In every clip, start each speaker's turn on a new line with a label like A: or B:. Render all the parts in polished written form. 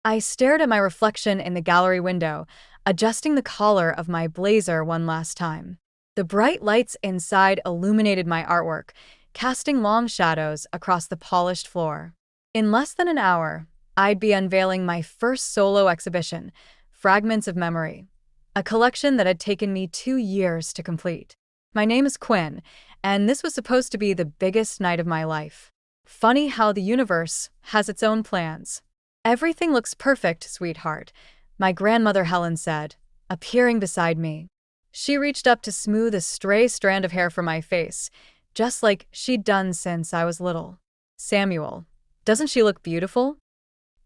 A: I stared at my reflection in the gallery window, adjusting the collar of my blazer one last time. The bright lights inside illuminated my artwork, casting long shadows across the polished floor. In less than an hour, I'd be unveiling my first solo exhibition, Fragments of Memory, a collection that had taken me 2 years to complete. My name is Quinn, and this was supposed to be the biggest night of my life. Funny how the universe has its own plans. Everything looks perfect, sweetheart, my grandmother Helen said, appearing beside me. She reached up to smooth a stray strand of hair from my face, just like she'd done since I was little. Samuel, doesn't she look beautiful?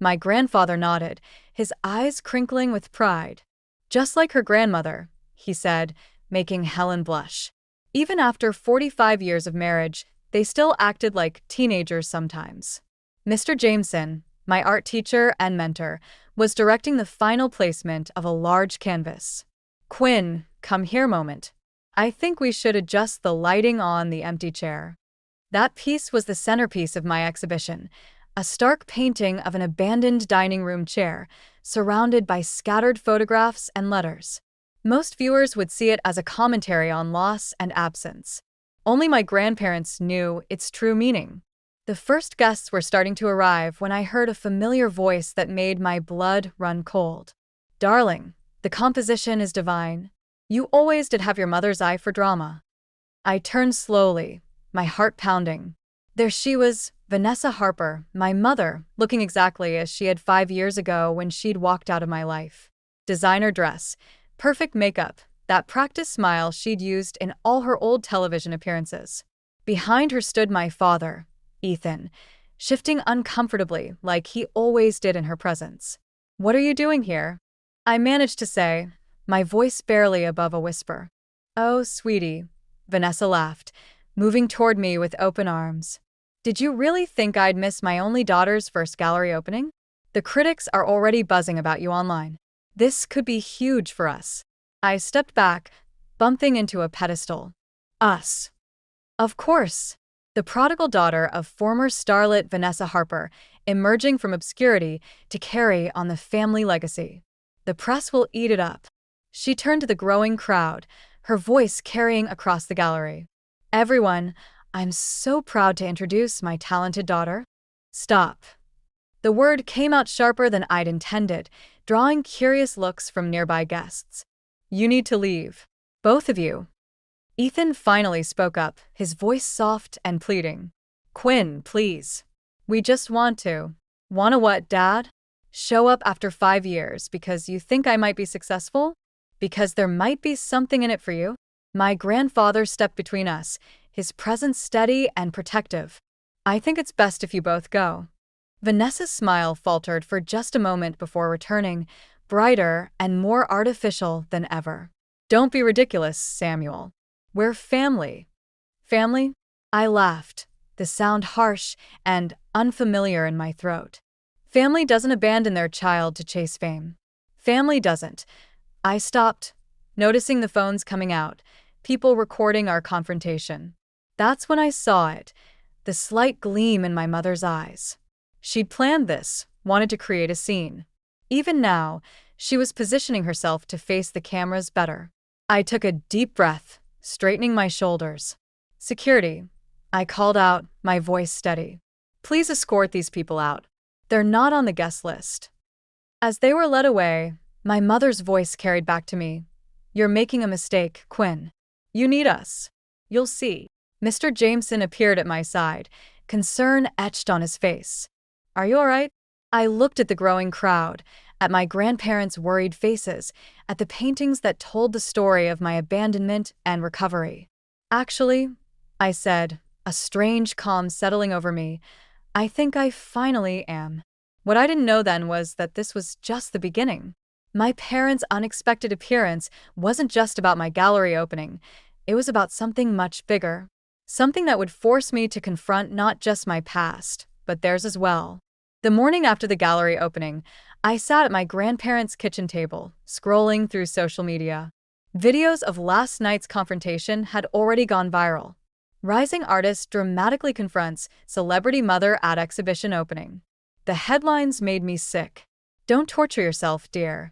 A: My grandfather nodded, his eyes crinkling with pride. Just like her grandmother, he said, making Helen blush. Even after 45 years of marriage, they still acted like teenagers sometimes. Mr. Jameson, my art teacher and mentor, was directing the final placement of a large canvas. Quinn, come here moment. I think we should adjust the lighting on the empty chair. That piece was the centerpiece of my exhibition, a stark painting of an abandoned dining room chair, surrounded by scattered photographs and letters. Most viewers would see it as a commentary on loss and absence. Only my grandparents knew its true meaning. The first guests were starting to arrive when I heard a familiar voice that made my blood run cold. Darling, the composition is divine. You always did have your mother's eye for drama. I turned slowly, my heart pounding. There she was, Vanessa Harper, my mother, looking exactly as she had 5 years ago when she'd walked out of my life. Designer dress, perfect makeup, that practiced smile she'd used in all her old television appearances. Behind her stood my father, Ethan, shifting uncomfortably like he always did in her presence. What are you doing here? I managed to say, my voice barely above a whisper. Oh, sweetie, Vanessa laughed, moving toward me with open arms. Did you really think I'd miss my only daughter's first gallery opening? The critics are already buzzing about you online. This could be huge for us. I stepped back, bumping into a pedestal. Us. Of course. The prodigal daughter of former starlet Vanessa Harper, emerging from obscurity to carry on the family legacy. The press will eat it up. She turned to the growing crowd, her voice carrying across the gallery. Everyone, I'm so proud to introduce my talented daughter. Stop. The word came out sharper than I'd intended, drawing curious looks from nearby guests. You need to leave. Both of you. Ethan finally spoke up, his voice soft and pleading. Quinn, please. We just want to. Wanna what, Dad? Show up after 5 years because you think I might be successful? Because there might be something in it for you? My grandfather stepped between us, his presence steady and protective. I think it's best if you both go. Vanessa's smile faltered for just a moment before returning, brighter and more artificial than ever. Don't be ridiculous, Samuel. We're family. Family? I laughed, the sound harsh and unfamiliar in my throat. Family doesn't abandon their child to chase fame. Family doesn't. I stopped, noticing the phones coming out, people recording our confrontation. That's when I saw it, the slight gleam in my mother's eyes. She'd planned this, wanted to create a scene. Even now, she was positioning herself to face the cameras better. I took a deep breath, straightening my shoulders. Security, I called out, my voice steady. Please escort these people out. They're not on the guest list. As they were led away, my mother's voice carried back to me. You're making a mistake, Quinn. You need us. You'll see. Mr. Jameson appeared at my side, concern etched on his face. Are you all right? I looked at the growing crowd, at my grandparents' worried faces, at the paintings that told the story of my abandonment and recovery. Actually, I said, a strange calm settling over me, I think I finally am. What I didn't know then was that this was just the beginning. My parents' unexpected appearance wasn't just about my gallery opening. It was about something much bigger. Something that would force me to confront not just my past, but theirs as well. The morning after the gallery opening, I sat at my grandparents' kitchen table, scrolling through social media. Videos of last night's confrontation had already gone viral. Rising artist dramatically confronts celebrity mother at exhibition opening. The headlines made me sick. Don't torture yourself, dear,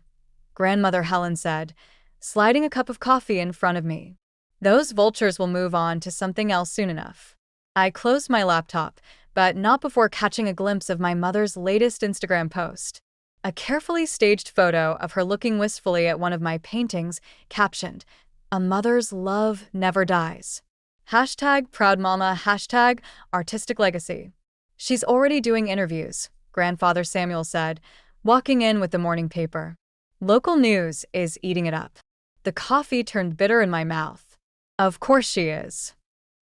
A: Grandmother Helen said, sliding a cup of coffee in front of me. Those vultures will move on to something else soon enough. I closed my laptop, but not before catching a glimpse of my mother's latest Instagram post. A carefully staged photo of her looking wistfully at one of my paintings, captioned, "A mother's love never dies." Hashtag proud mama, hashtag artistic legacy. She's already doing interviews, Grandfather Samuel said, walking in with the morning paper. Local news is eating it up. The coffee turned bitter in my mouth. Of course she is.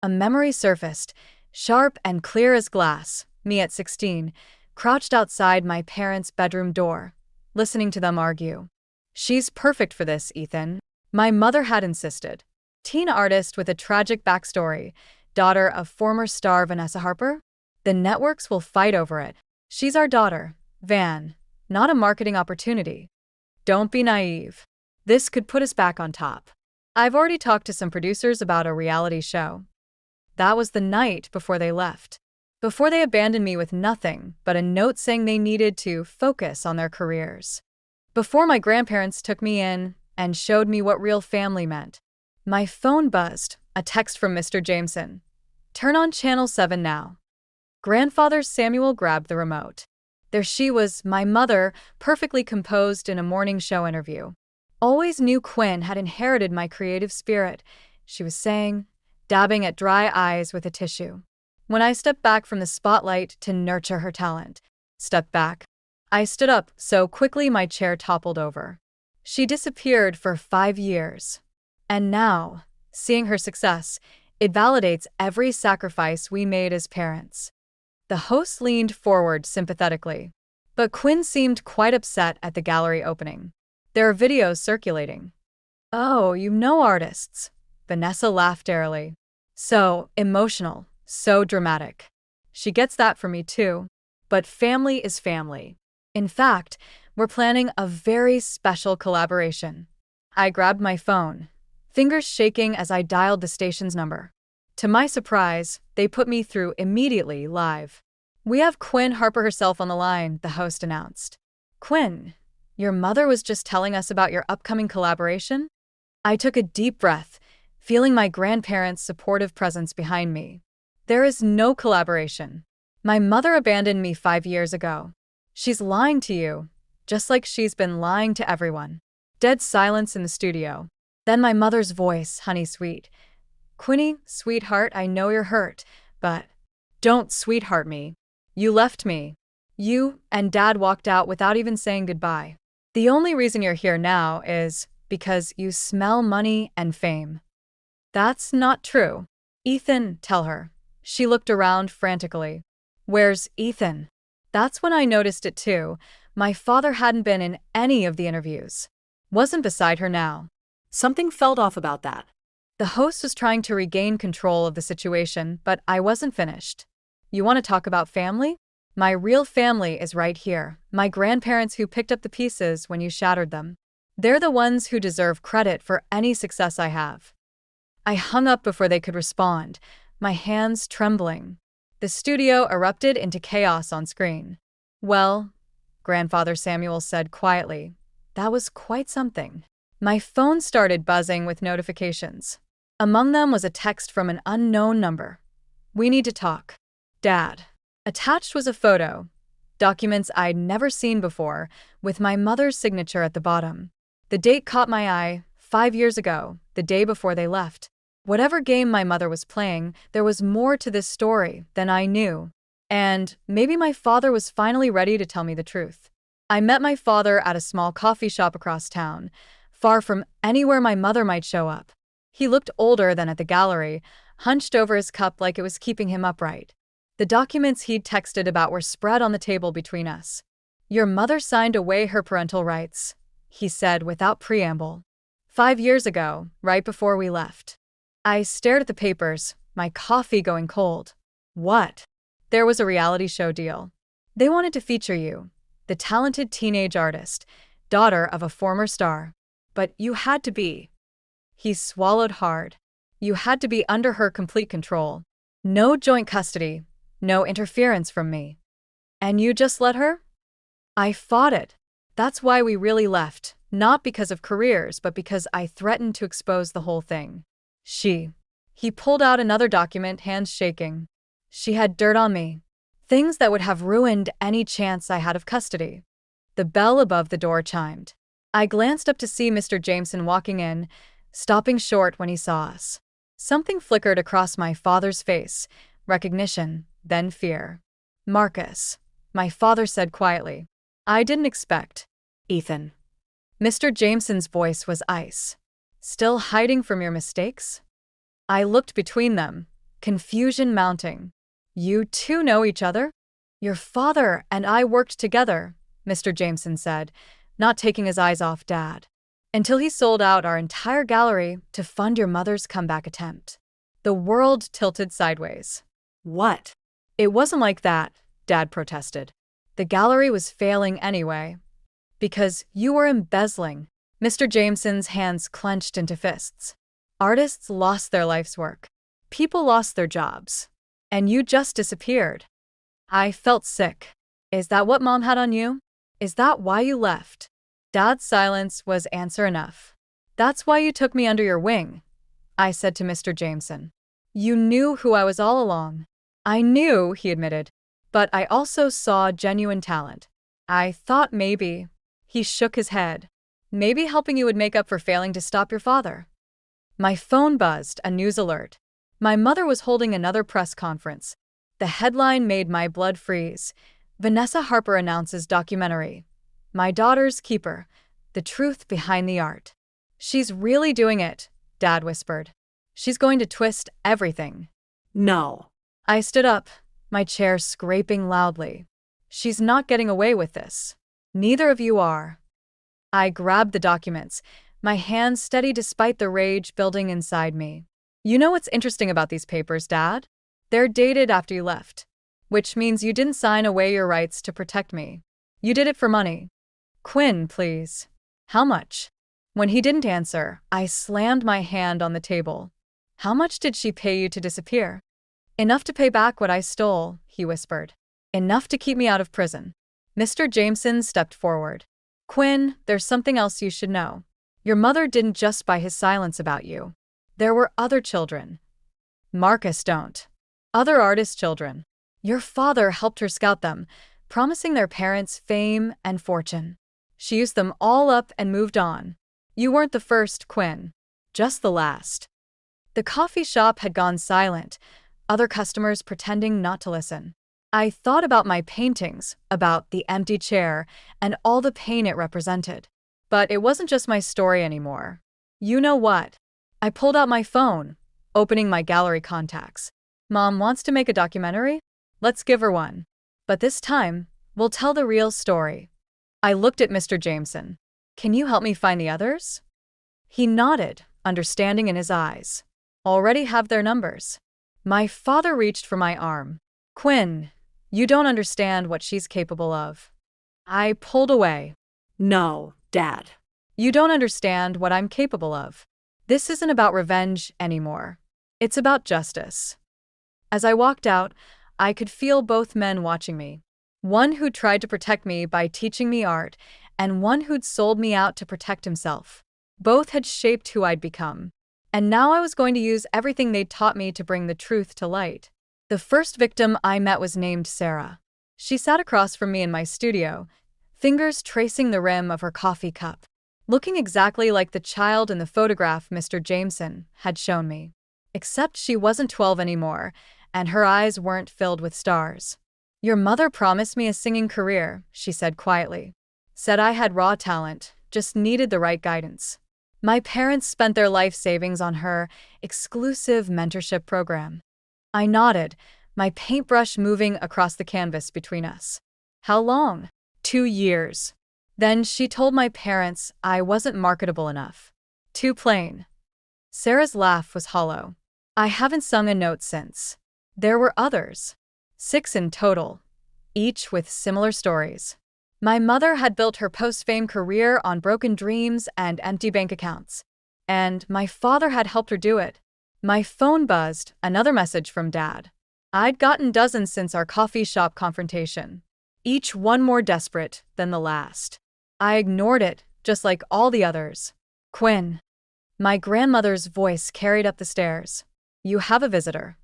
A: A memory surfaced, sharp and clear as glass, me at 16, crouched outside my parents' bedroom door, listening to them argue. She's perfect for this, Ethan, my mother had insisted. Teen artist with a tragic backstory, daughter of former star Vanessa Harper? The networks will fight over it. She's our daughter, Van, not a marketing opportunity. Don't be naive. This could put us back on top. I've already talked to some producers about a reality show. That was the night before they left. Before they abandoned me with nothing but a note saying they needed to focus on their careers. Before my grandparents took me in and showed me what real family meant. My phone buzzed, a text from Mr. Jameson. Turn on Channel 7 now. Grandfather Samuel grabbed the remote. There she was, my mother, perfectly composed in a morning show interview. Always knew Quinn had inherited my creative spirit, she was saying, dabbing at dry eyes with a tissue. When I stepped back from the spotlight to nurture her talent, I stood up so quickly my chair toppled over. She disappeared for 5 years. And now, seeing her success, it validates every sacrifice we made as parents. The host leaned forward sympathetically, but Quinn seemed quite upset at the gallery opening. There are videos circulating. Oh, you know artists. Vanessa laughed airily. So emotional, so dramatic. She gets that from me too. But family is family. In fact, we're planning a very special collaboration. I grabbed my phone, fingers shaking as I dialed the station's number. To my surprise, they put me through immediately live. We have Quinn Harper herself on the line, the host announced. Quinn, your mother was just telling us about your upcoming collaboration? I took a deep breath, feeling my grandparents' supportive presence behind me. There is no collaboration. My mother abandoned me 5 years ago. She's lying to you, just like she's been lying to everyone. Dead silence in the studio. Then my mother's voice, honey sweet. Quinny, sweetheart, I know you're hurt, but don't sweetheart me. You left me. You and Dad walked out without even saying goodbye. The only reason you're here now is because you smell money and fame. That's not true. Ethan, tell her. She looked around frantically. Where's Ethan? That's when I noticed it too. My father hadn't been in any of the interviews. Wasn't beside her now. Something felt off about that. The host was trying to regain control of the situation, but I wasn't finished. You want to talk about family? My real family is right here. My grandparents who picked up the pieces when you shattered them. They're the ones who deserve credit for any success I have. I hung up before they could respond, my hands trembling. The studio erupted into chaos on screen. Well, Grandfather Samuel said quietly, that was quite something. My phone started buzzing with notifications. Among them was a text from an unknown number. We need to talk. Dad. Attached was a photo, documents I'd never seen before, with my mother's signature at the bottom. The date caught my eye, 5 years ago, the day before they left. Whatever game my mother was playing, there was more to this story than I knew. And maybe my father was finally ready to tell me the truth. I met my father at a small coffee shop across town, far from anywhere my mother might show up. He looked older than at the gallery, hunched over his cup like it was keeping him upright. The documents he'd texted about were spread on the table between us. Your mother signed away her parental rights, he said without preamble. 5 years ago, right before we left. I stared at the papers, my coffee going cold. What? There was a reality show deal. They wanted to feature you, the talented teenage artist, daughter of a former star. But you had to be. He swallowed hard. You had to be under her complete control. No joint custody, no interference from me. And you just let her? I fought it. That's why we really left, not because of careers, but because I threatened to expose the whole thing. He pulled out another document, hands shaking. She had dirt on me. Things that would have ruined any chance I had of custody. The bell above the door chimed. I glanced up to see Mr. Jameson walking in, stopping short when he saw us. Something flickered across my father's face, recognition, then fear. Marcus, my father said quietly. I didn't expect. Ethan. Mr. Jameson's voice was ice. Still hiding from your mistakes? I looked between them, confusion mounting. You two know each other? Your father and I worked together, Mr. Jameson said, not taking his eyes off Dad. Until he sold out our entire gallery to fund your mother's comeback attempt. The world tilted sideways. What? It wasn't like that, Dad protested. The gallery was failing anyway. Because you were embezzling. Mr. Jameson's hands clenched into fists. Artists lost their life's work. People lost their jobs. And you just disappeared. I felt sick. Is that what Mom had on you? Is that why you left? Dad's silence was answer enough. That's why you took me under your wing, I said to Mr. Jameson. You knew who I was all along. I knew, he admitted, but I also saw genuine talent. I thought maybe. He shook his head. Maybe helping you would make up for failing to stop your father. My phone buzzed, a news alert. My mother was holding another press conference. The headline made my blood freeze. Vanessa Harper announces documentary. My Daughter's Keeper, the truth behind the art. She's really doing it, Dad whispered. She's going to twist everything. No. I stood up, my chair scraping loudly. She's not getting away with this. Neither of you are. I grabbed the documents, my hands steady despite the rage building inside me. You know what's interesting about these papers, Dad? They're dated after you left, which means you didn't sign away your rights to protect me. You did it for money. Quinn, please. How much? When he didn't answer, I slammed my hand on the table. How much did she pay you to disappear? Enough to pay back what I stole, he whispered. Enough to keep me out of prison. Mr. Jameson stepped forward. Quinn, there's something else you should know. Your mother didn't just buy his silence about you. There were other children. Marcus don't. Other artist children. Your father helped her scout them, promising their parents fame and fortune. She used them all up and moved on. You weren't the first, Quinn. Just the last. The coffee shop had gone silent, other customers pretending not to listen. I thought about my paintings, about the empty chair, and all the pain it represented. But it wasn't just my story anymore. You know what? I pulled out my phone, opening my gallery contacts. Mom wants to make a documentary? Let's give her one. But this time, we'll tell the real story. I looked at Mr. Jameson. Can you help me find the others? He nodded, understanding in his eyes. Already have their numbers. My father reached for my arm. Quinn, you don't understand what she's capable of. I pulled away. No, Dad. You don't understand what I'm capable of. This isn't about revenge anymore. It's about justice. As I walked out, I could feel both men watching me. One who tried to protect me by teaching me art, and one who'd sold me out to protect himself. Both had shaped who I'd become. And now I was going to use everything they'd taught me to bring the truth to light. The first victim I met was named Sarah. She sat across from me in my studio, fingers tracing the rim of her coffee cup, looking exactly like the child in the photograph Mr. Jameson had shown me. Except she wasn't 12 anymore, and her eyes weren't filled with stars. Your mother promised me a singing career, she said quietly. Said I had raw talent, just needed the right guidance. My parents spent their life savings on her exclusive mentorship program. I nodded, my paintbrush moving across the canvas between us. How long? 2 years. Then she told my parents I wasn't marketable enough. Too plain. Sarah's laugh was hollow. I haven't sung a note since. There were others. 6 in total, each with similar stories. My mother had built her post-fame career on broken dreams and empty bank accounts. And my father had helped her do it. My phone buzzed, another message from Dad. I'd gotten dozens since our coffee shop confrontation, each one more desperate than the last. I ignored it, just like all the others. Quinn. My grandmother's voice carried up the stairs. You have a visitor.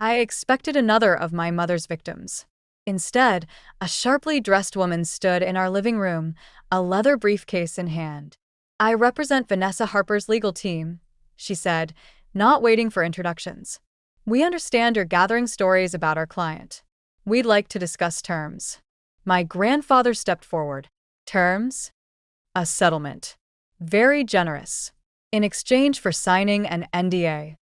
A: I expected another of my mother's victims. Instead, a sharply dressed woman stood in our living room, a leather briefcase in hand. I represent Vanessa Harper's legal team, she said, not waiting for introductions. We understand you're gathering stories about our client. We'd like to discuss terms. My grandfather stepped forward. Terms? A settlement. Very generous. In exchange for signing an NDA.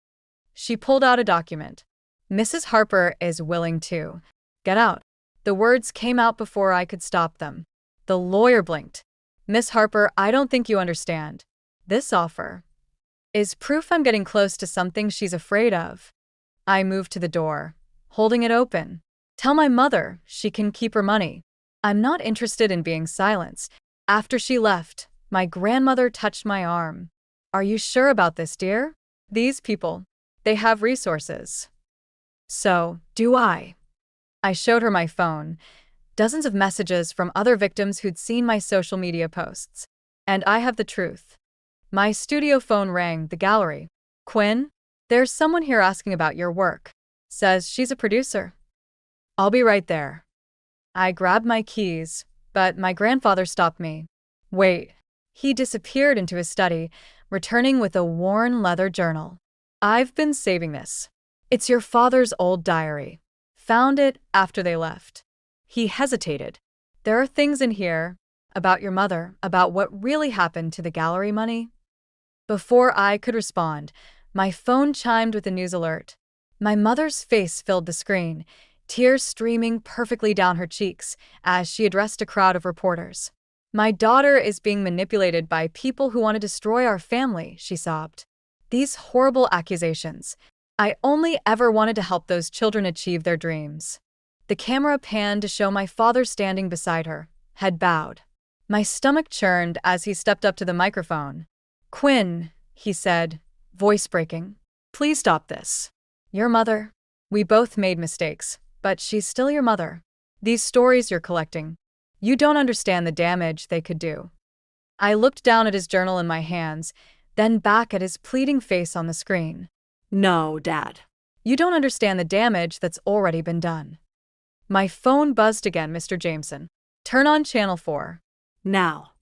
A: She pulled out a document. Mrs. Harper is willing to get out. The words came out before I could stop them. The lawyer blinked. Miss Harper, I don't think you understand. This offer is proof I'm getting close to something she's afraid of. I moved to the door, holding it open. Tell my mother she can keep her money. I'm not interested in being silenced. After she left, my grandmother touched my arm. Are you sure about this, dear? These people, they have resources. So, do I. I showed her my phone, dozens of messages from other victims who'd seen my social media posts. And I have the truth. My studio phone rang, the gallery. Quinn, there's someone here asking about your work. Says she's a producer. I'll be right there. I grabbed my keys, but my grandfather stopped me. Wait. He disappeared into his study, returning with a worn leather journal. I've been saving this. It's your father's old diary. Found it after they left. He hesitated. There are things in here about your mother, about what really happened to the gallery money. Before I could respond, my phone chimed with a news alert. My mother's face filled the screen, tears streaming perfectly down her cheeks as she addressed a crowd of reporters. My daughter is being manipulated by people who want to destroy our family, she sobbed. These horrible accusations. I only ever wanted to help those children achieve their dreams. The camera panned to show my father standing beside her, head bowed. My stomach churned as he stepped up to the microphone. Quinn, he said, voice breaking. Please stop this. Your mother. We both made mistakes, but she's still your mother. These stories you're collecting. You don't understand the damage they could do. I looked down at his journal in my hands, then back at his pleading face on the screen. No, Dad. You don't understand the damage that's already been done. My phone buzzed again, Mr. Jameson. Turn on Channel 4. Now.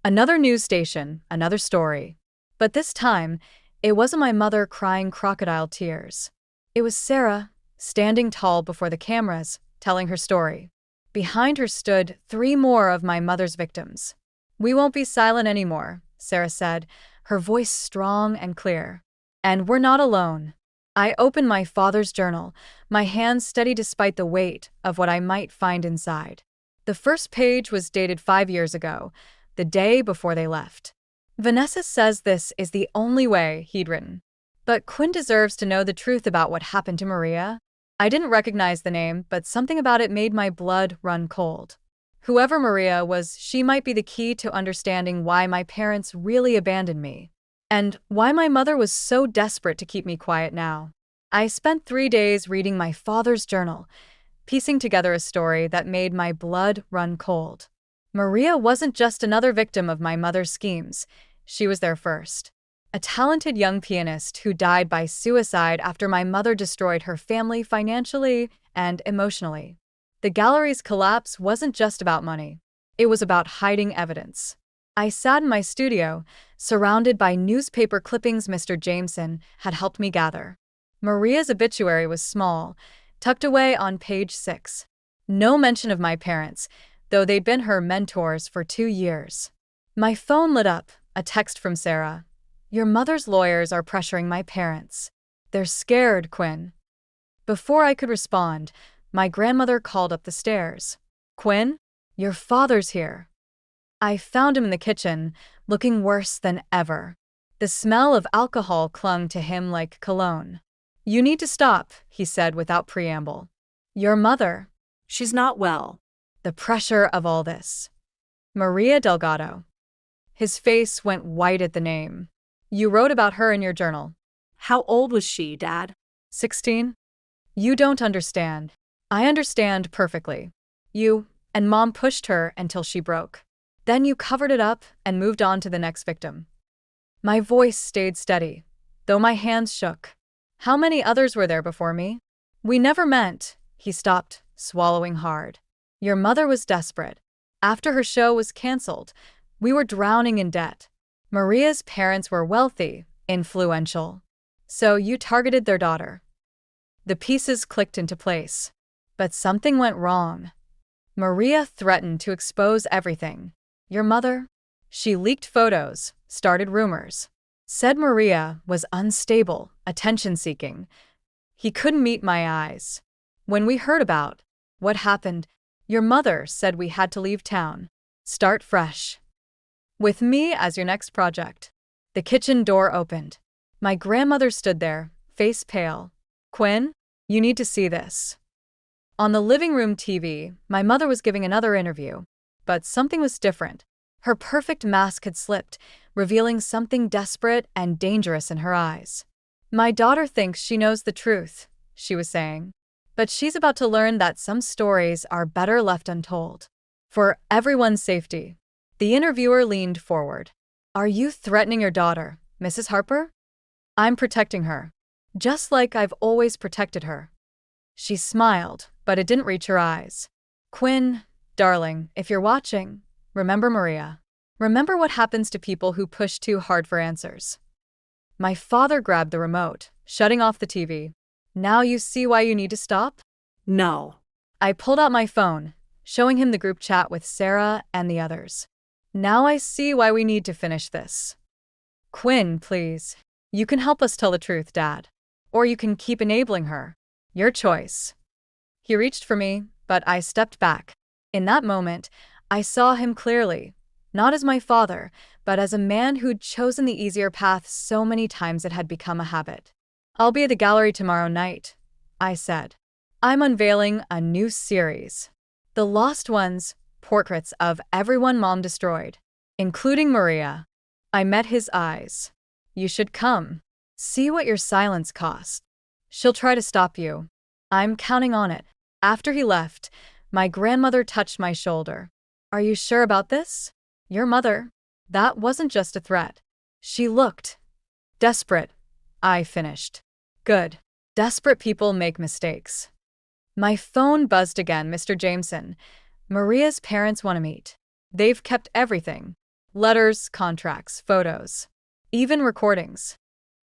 A: Another news station, another story. But this time, it wasn't my mother crying crocodile tears. It was Sarah, standing tall before the cameras, telling her story. Behind her stood 3 more of my mother's victims. We won't be silent anymore, Sarah said, her voice strong and clear. And we're not alone. I opened my father's journal, my hands steady despite the weight of what I might find inside. The first page was dated 5 years ago, the day before they left. Vanessa says this is the only way, he'd written. But Quinn deserves to know the truth about what happened to Maria. I didn't recognize the name, but something about it made my blood run cold. Whoever Maria was, she might be the key to understanding why my parents really abandoned me. And why my mother was so desperate to keep me quiet now. I spent 3 days reading my father's journal, piecing together a story that made my blood run cold. Maria wasn't just another victim of my mother's schemes. She was their first. A talented young pianist who died by suicide after my mother destroyed her family financially and emotionally. The gallery's collapse wasn't just about money. It was about hiding evidence. I sat in my studio, surrounded by newspaper clippings Mr. Jameson had helped me gather. Maria's obituary was small, tucked away on page 6. No mention of my parents, though they'd been her mentors for 2 years. My phone lit up, a text from Sarah. Your mother's lawyers are pressuring my parents. They're scared, Quinn. Before I could respond, my grandmother called up the stairs. Quinn, your father's here. I found him in the kitchen, looking worse than ever. The smell of alcohol clung to him like cologne. You need to stop, he said without preamble. Your mother. She's not well. The pressure of all this. Maria Delgado. His face went white at the name. You wrote about her in your journal. How old was she, Dad? 16. You don't understand. I understand perfectly. You and Mom pushed her until she broke. Then you covered it up and moved on to the next victim. My voice stayed steady, though my hands shook. How many others were there before me? We never meant. He stopped, swallowing hard. Your mother was desperate. After her show was canceled, we were drowning in debt. Maria's parents were wealthy, influential. So you targeted their daughter. The pieces clicked into place. But something went wrong. Maria threatened to expose everything. Your mother? She leaked photos, started rumors. Said Maria was unstable, attention-seeking. He couldn't meet my eyes. When we heard about what happened, your mother said we had to leave town. Start fresh. With me as your next project. The kitchen door opened. My grandmother stood there, face pale. Quinn, you need to see this. On the living room TV, my mother was giving another interview. But something was different. Her perfect mask had slipped, revealing something desperate and dangerous in her eyes. My daughter thinks she knows the truth, she was saying. But she's about to learn that some stories are better left untold. For everyone's safety. The interviewer leaned forward. Are you threatening your daughter, Mrs. Harper? I'm protecting her. Just like I've always protected her. She smiled, but it didn't reach her eyes. Quinn, darling, if you're watching, remember Maria. Remember what happens to people who push too hard for answers. My father grabbed the remote, shutting off the TV. Now you see why you need to stop?
B: No.
A: I pulled out my phone, showing him the group chat with Sarah and the others. Now I see why we need to finish this. Quinn, please. You can help us tell the truth, Dad. Or you can keep enabling her. Your choice. He reached for me, but I stepped back. In that moment, I saw him clearly, not as my father, but as a man who'd chosen the easier path so many times it had become a habit. I'll be at the gallery tomorrow night, I said. I'm unveiling a new series. The Lost Ones, portraits of everyone Mom destroyed, including Maria. I met his eyes. You should come. See what your silence cost. She'll try to stop you. I'm counting on it. After he left, my grandmother touched my shoulder. Are you sure about this? Your mother. That wasn't just a threat. She looked desperate. I finished. Good. Desperate people make mistakes. My phone buzzed again, Mr. Jameson. Maria's parents want to meet. They've kept everything. Letters, contracts, photos. Even recordings.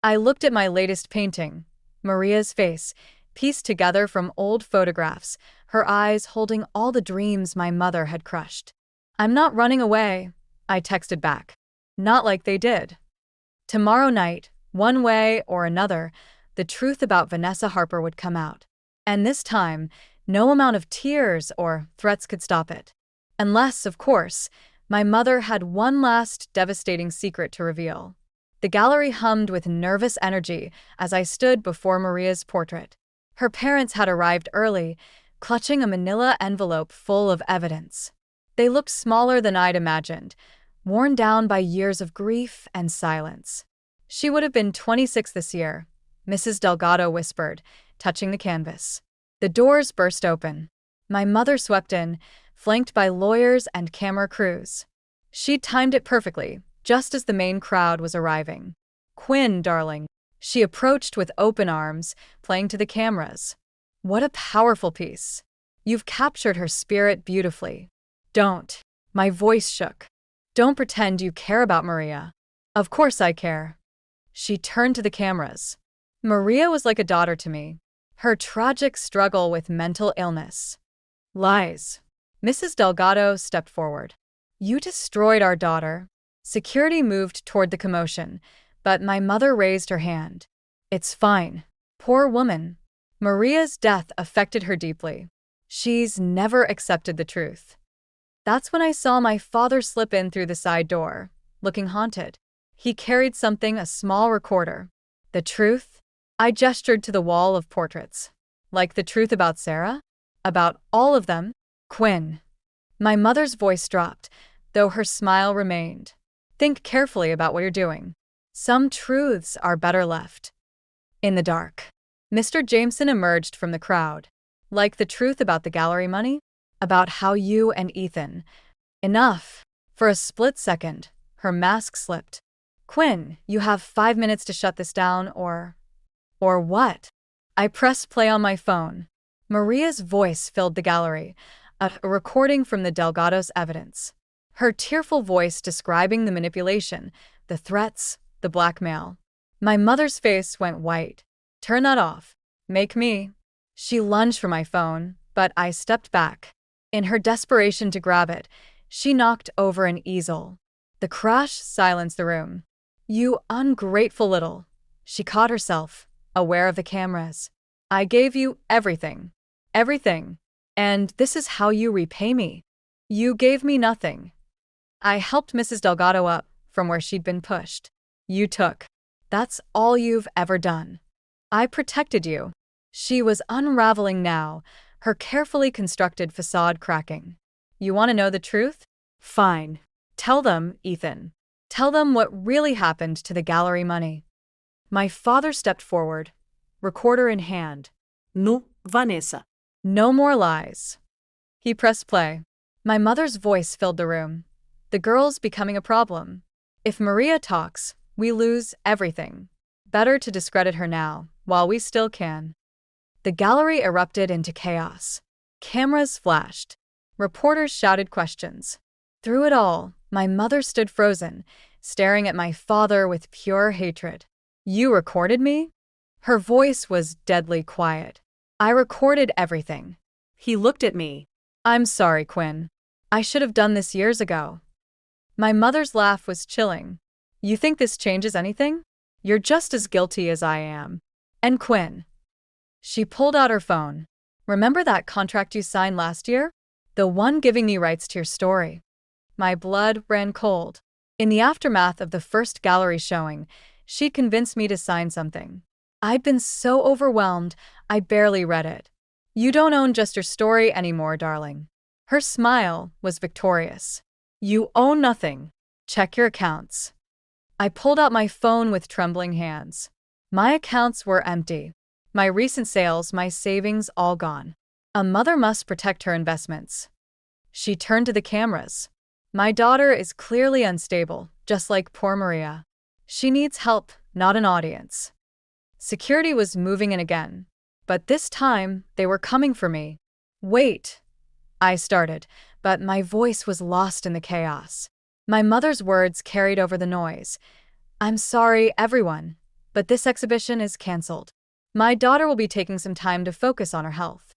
A: I looked at my latest painting, Maria's face, pieced together from old photographs, her eyes holding all the dreams my mother had crushed. I'm not running away, I texted back. Not like they did. Tomorrow night, one way or another, the truth about Vanessa Harper would come out. And this time, no amount of tears or threats could stop it. Unless, of course, my mother had one last devastating secret to reveal. The gallery hummed with nervous energy as I stood before Maria's portrait. Her parents had arrived early, clutching a manila envelope full of evidence. They looked smaller than I'd imagined, worn down by years of grief and silence. She would have been 26 this year, Mrs. Delgado whispered, touching the canvas. The doors burst open. My mother swept in, flanked by lawyers and camera crews. She'd timed it perfectly, just as the main crowd was arriving. Quinn, darling. She approached with open arms, playing to the cameras. What a powerful piece. You've captured her spirit beautifully. Don't. My voice shook. Don't pretend you care about Maria. Of course I care. She turned to the cameras. Maria was like a daughter to me. Her tragic struggle with mental illness. Lies. Mrs. Delgado stepped forward. You destroyed our daughter. Security moved toward the commotion, but my mother raised her hand. It's fine. Poor woman. Maria's death affected her deeply. She's never accepted the truth. That's when I saw my father slip in through the side door, looking haunted. He carried something, a small recorder. The truth? I gestured to the wall of portraits. Like the truth about Sarah? About all of them? Quinn. My mother's voice dropped, though her smile remained. Think carefully about what you're doing. Some truths are better left in the dark. Mr. Jameson emerged from the crowd. Like the truth about the gallery money? About how you and Ethan. Enough. For a split second, her mask slipped. Quinn, you have 5 minutes to shut this down or what? I pressed play on my phone. Maria's voice filled the gallery, a recording from the Delgado's evidence. Her tearful voice describing the manipulation, the threats, the blackmail. My mother's face went white. Turn that off. Make me. She lunged for my phone, but I stepped back. In her desperation to grab it, she knocked over an easel. The crash silenced the room. You ungrateful little. She caught herself, aware of the cameras. I gave you everything. Everything. And this is how you repay me. You gave me nothing. I helped Mrs. Delgado up from where she'd been pushed. You took. That's all you've ever done. I protected you. She was unraveling now, her carefully constructed facade cracking. You want to know the truth? Fine. Tell them, Ethan. Tell them what really happened to the gallery money. My father stepped forward, recorder in hand.
B: No, Vanessa.
A: No more lies. He pressed play. My mother's voice filled the room. The girl's becoming a problem. If Maria talks, we lose everything. Better to discredit her now, while we still can. The gallery erupted into chaos. Cameras flashed. Reporters shouted questions. Through it all, my mother stood frozen, staring at my father with pure hatred. You recorded me? Her voice was deadly quiet. I recorded everything.
B: He looked at me.
A: I'm sorry, Quinn. I should have done this years ago. My mother's laugh was chilling. You think this changes anything? You're just as guilty as I am. And Quinn. She pulled out her phone. Remember that contract you signed last year? The one giving me rights to your story. My blood ran cold. In the aftermath of the first gallery showing, she convinced me to sign something. I'd been so overwhelmed, I barely read it. You don't own just your story anymore, darling. Her smile was victorious. You own nothing. Check your accounts. I pulled out my phone with trembling hands. My accounts were empty. My recent sales, my savings, all gone. A mother must protect her investments. She turned to the cameras. My daughter is clearly unstable, just like poor Maria. She needs help, not an audience. Security was moving in again, but this time they were coming for me. Wait, I started, but my voice was lost in the chaos. My mother's words carried over the noise. I'm sorry, everyone, but this exhibition is canceled. My daughter will be taking some time to focus on her health.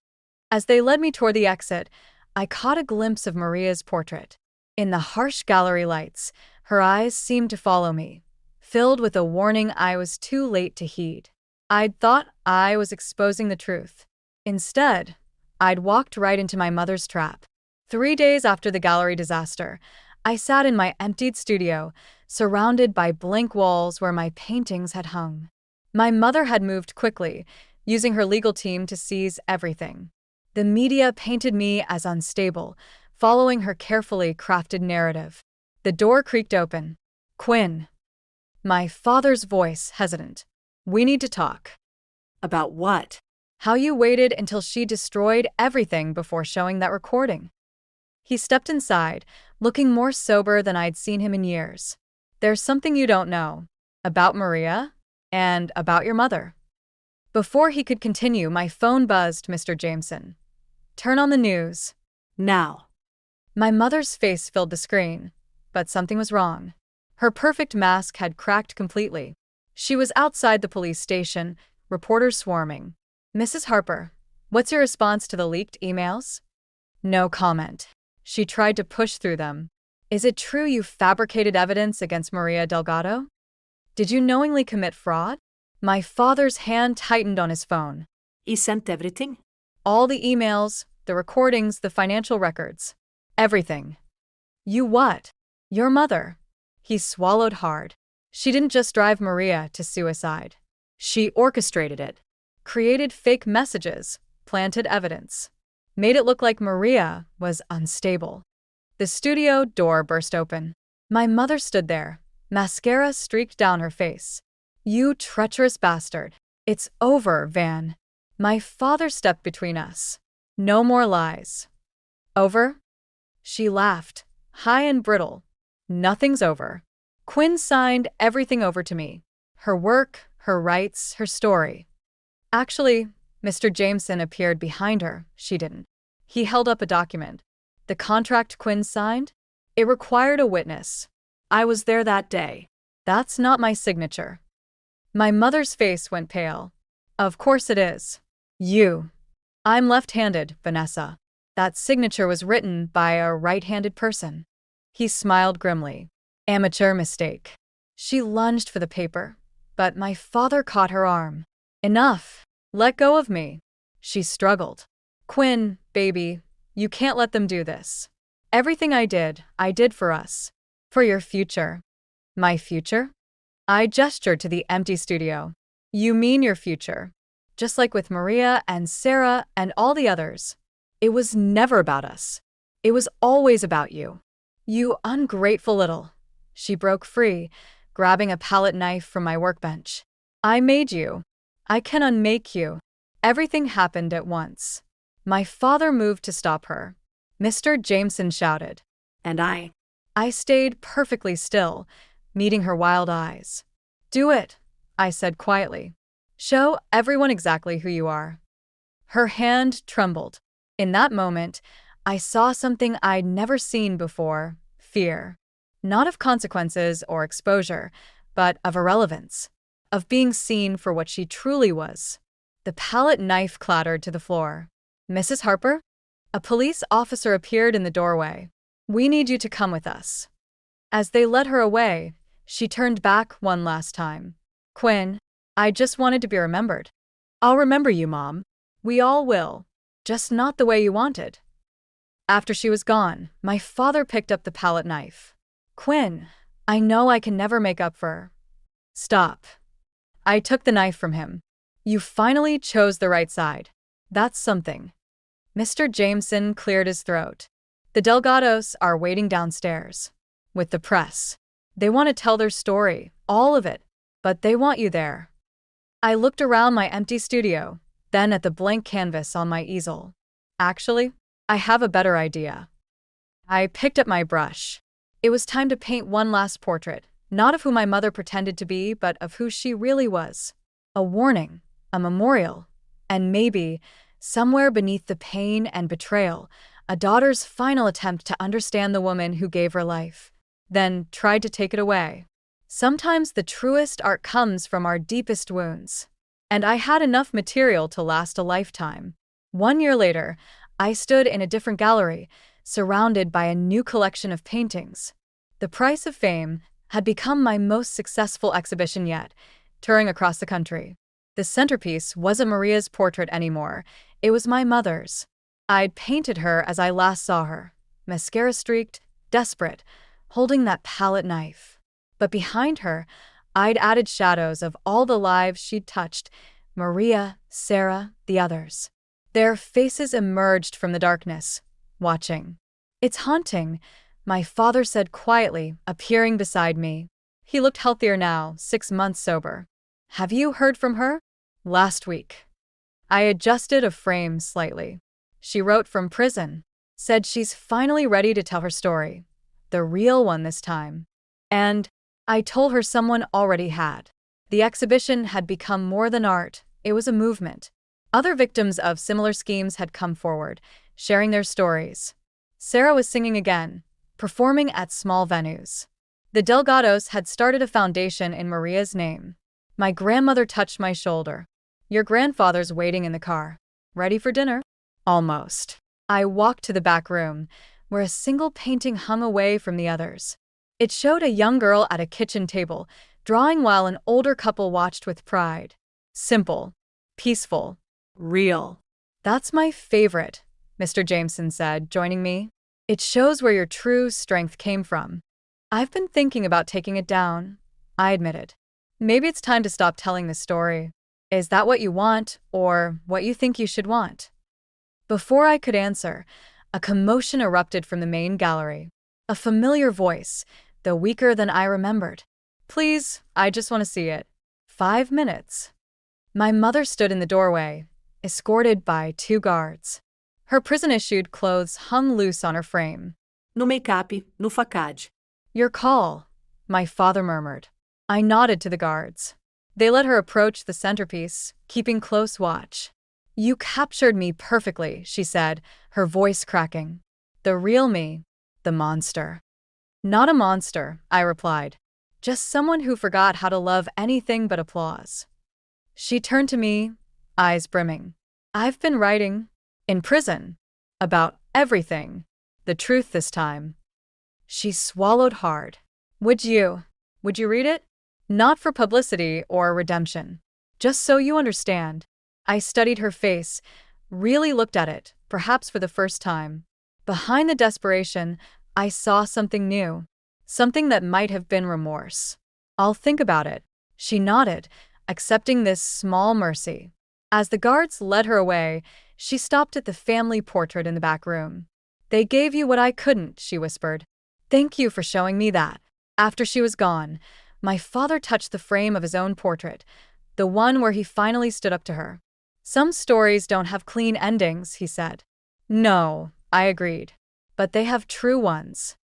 A: As they led me toward the exit, I caught a glimpse of Maria's portrait. In the harsh gallery lights, her eyes seemed to follow me, filled with a warning I was too late to heed. I'd thought I was exposing the truth. Instead, I'd walked right into my mother's trap. 3 days after the gallery disaster, I sat in my emptied studio, surrounded by blank walls where my paintings had hung. My mother had moved quickly, using her legal team to seize everything. The media painted me as unstable, following her carefully crafted narrative. The door creaked open. Quinn. My father's voice hesitant. We need to talk.
B: About what?
A: How you waited until she destroyed everything before showing that recording. He stepped inside, looking more sober than I'd seen him in years. There's something you don't know. About Maria? And about your mother. Before he could continue, my phone buzzed, Mr. Jameson. Turn on the news.
B: Now.
A: My mother's face filled the screen, but something was wrong. Her perfect mask had cracked completely. She was outside the police station, reporters swarming. Mrs. Harper, what's your response to the leaked emails? No comment. She tried to push through them. Is it true you fabricated evidence against Maria Delgado? Did you knowingly commit fraud? My father's hand tightened on his phone.
B: He sent everything?
A: All the emails, the recordings, the financial records. Everything. You what? Your mother. He swallowed hard. She didn't just drive Maria to suicide. She orchestrated it. Created fake messages, planted evidence. Made it look like Maria was unstable. The studio door burst open. My mother stood there. Mascara streaked down her face. You treacherous bastard. It's over, Van. My father stepped between us. No more lies. Over? She laughed, high and brittle, Nothing's over. Quinn signed everything over to me. Her work, her rights, her story. Actually, Mr. Jameson appeared behind her. She didn't. He held up a document. The contract Quinn signed? It required a witness.
B: I was there that day.
A: That's not my signature. My mother's face went pale. Of course it is. You. I'm left-handed, Vanessa. That signature was written by a right-handed person. He smiled grimly. Amateur mistake. She lunged for the paper, but my father caught her arm. Enough. Let go of me. She struggled. Quinn, baby, you can't let them do this. Everything I did for us. For your future. My future? I gestured to the empty studio. You mean your future. Just like with Maria and Sarah and all the others. It was never about us. It was always about you. You ungrateful little. She broke free, grabbing a palette knife from my workbench. I made you. I can unmake you. Everything happened at once. My father moved to stop her. Mr. Jameson shouted.
B: And I
A: stayed perfectly still, meeting her wild eyes. Do it, I said quietly. Show everyone exactly who you are. Her hand trembled. In that moment, I saw something I'd never seen before, fear. Not of consequences or exposure, but of irrelevance. Of being seen for what she truly was. The palette knife clattered to the floor. Mrs. Harper? A police officer appeared in the doorway. We need you to come with us. As they led her away, she turned back one last time. Quinn, I just wanted to be remembered. I'll remember you, Mom. We all will. Just not the way you wanted. After she was gone, my father picked up the palette knife. Quinn, I know I can never make up for. Stop. I took the knife from him. You finally chose the right side. That's something. Mr. Jameson cleared his throat. The Delgados are waiting downstairs. With the press. They want to tell their story, all of it, but they want you there. I looked around my empty studio, then at the blank canvas on my easel. Actually, I have a better idea. I picked up my brush. It was time to paint one last portrait, not of who my mother pretended to be, but of who she really was. A warning, a memorial, and maybe, somewhere beneath the pain and betrayal, a daughter's final attempt to understand the woman who gave her life, then tried to take it away. Sometimes the truest art comes from our deepest wounds. And I had enough material to last a lifetime. 1 year later, I stood in a different gallery, surrounded by a new collection of paintings. The Price of Fame had become my most successful exhibition yet, touring across the country. The centerpiece wasn't Maria's portrait anymore, it was my mother's. I'd painted her as I last saw her, mascara-streaked, desperate, holding that palette knife. But behind her, I'd added shadows of all the lives she'd touched, Maria, Sarah, the others. Their faces emerged from the darkness, watching. It's haunting, my father said quietly, appearing beside me. He looked healthier now, 6 months sober. Have you heard from her? Last week. I adjusted a frame slightly. She wrote from prison. Said she's finally ready to tell her story. The real one this time. And I told her someone already had. The exhibition had become more than art, it was a movement. Other victims of similar schemes had come forward, sharing their stories. Sarah was singing again, performing at small venues. The Delgados had started a foundation in Maria's name. My grandmother touched my shoulder. Your grandfather's waiting in the car. Ready for dinner? Almost. I walked to the back room, where a single painting hung away from the others. It showed a young girl at a kitchen table, drawing while an older couple watched with pride. Simple. Peaceful.
B: real.
A: That's my favorite, Mr. Jameson said, joining me. It shows where your true strength came from. I've been thinking about taking it down, I admitted. Maybe it's time to stop telling this story. Is that what you want, or what you think you should want? Before I could answer, a commotion erupted from the main gallery. A familiar voice, though weaker than I remembered. Please, I just want to see it. 5 minutes. My mother stood in the doorway, escorted by 2 guards. Her prison-issued clothes hung loose on her frame.
B: No make-up, no facade.
A: Your call, my father murmured. I nodded to the guards. They let her approach the centerpiece, keeping close watch. You captured me perfectly, she said, her voice cracking. The real me, the monster. Not a monster, I replied. Just someone who forgot how to love anything but applause. She turned to me, eyes brimming. I've been writing, in prison, about everything. The truth this time. She swallowed hard. Would you read it? Not for publicity or redemption. Just so you understand. I studied her face, really looked at it, perhaps for the first time. Behind the desperation, I saw something new. Something that might have been remorse. I'll think about it. She nodded, accepting this small mercy. As the guards led her away, she stopped at the family portrait in the back room. They gave you what I couldn't, she whispered. Thank you for showing me that. After she was gone, my father touched the frame of his own portrait, the one where he finally stood up to her. Some stories don't have clean endings, he said. No, I agreed. But they have true ones.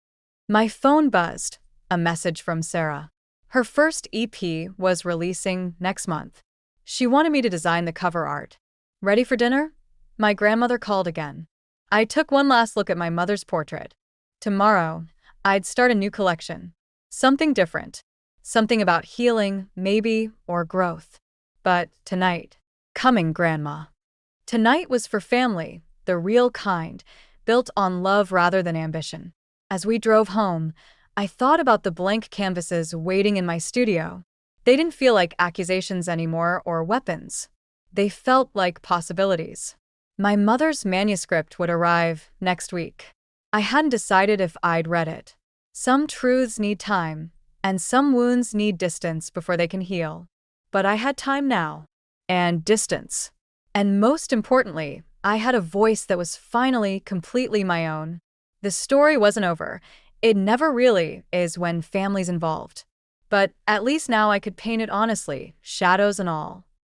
A: My phone buzzed, a message from Sarah. Her first EP was releasing next month. She wanted me to design the cover art. Ready for dinner? My grandmother called again. I took one last look at my mother's portrait. Tomorrow, I'd start a new collection. Something different. Something about healing, maybe, or growth. But tonight, coming, Grandma. Tonight was for family, the real kind, built on love rather than ambition. As we drove home, I thought about the blank canvases waiting in my studio. They didn't feel like accusations anymore or weapons. They felt like possibilities. My mother's manuscript would arrive next week. I hadn't decided if I'd read it. Some truths need time, and some wounds need distance before they can heal. But I had time now. And distance. And most importantly, I had a voice that was finally completely my own. The story wasn't over. It never really is when family's involved. But at least now I could paint it honestly, shadows and all.